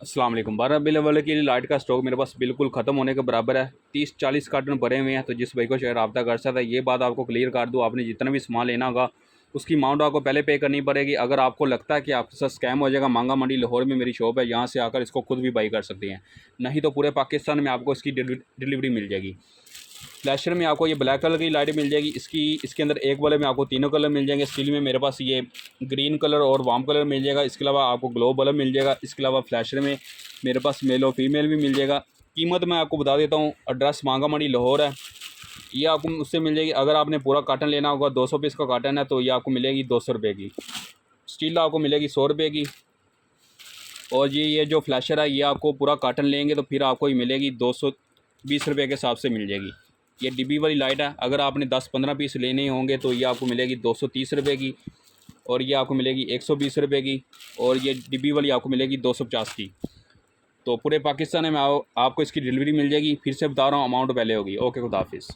अस्सलाम वालेकुम। 12 वाले की लाइट का स्टॉक मेरे पास बिल्कुल ख़त्म होने के बराबर है। 30-40 कार्टन भरे हुए हैं। तो जिस भाई को शायद रब्ता कर सकता है, ये बात आपको क्लियर कर दूँ, आपने जितना भी सामान लेना होगा उसकी अमाउंट आपको पहले पे करनी पड़ेगी। अगर आपको लगता है कि आपके साथ स्कैम हो जाएगा, मांगा मंडी लाहौर में मेरी शॉप है, यहाँ से आकर इसको खुद भी बाई कर सकते हैं। नहीं तो पूरे पाकिस्तान में आपको इसकी डिलीवरी मिल जाएगी। फ्लैशर में आपको ये ब्लैक कलर की लाइट मिल जाएगी। इसके अंदर एक वाले में आपको तीनों कलर मिल जाएंगे। स्टील में मेरे पास ये ग्रीन कलर और वार्म कलर मिल जाएगा। इसके अलावा आपको ग्लो बल्ब मिल जाएगा। इसके अलावा फ्लैशर में मेरे पास मेल और फीमेल भी मिल जाएगा। कीमत मैं आपको बता देता हूँ। एड्रेस मांगा मंडी लाहौर है। ये आपको उससे मिल जाएगी। अगर आपने पूरा कार्टन लेना होगा, 200 पीस का कार्टन है, तो ये आपको मिलेगी 200 रुपये की। स्टील आपको मिलेगी 100 रुपये की। और ये जो फ्लैशर है, ये आपको पूरा कार्टन लेंगे तो फिर आपको ये मिलेगी 220 रुपये के हिसाब से मिल जाएगी। ये डिब्बी वाली लाइट है। अगर आपने 10-15 पीस लेने होंगे तो ये आपको मिलेगी 230 रुपये की। और ये आपको मिलेगी 120 रुपये की। और ये डिब्बी वाली आपको मिलेगी 250 की। तो पूरे पाकिस्तान में आपको इसकी डिलीवरी मिल जाएगी। फिर से बता रहा हूँ, अमाउंट पहले होगी। ओके, खुदा हाफिज़।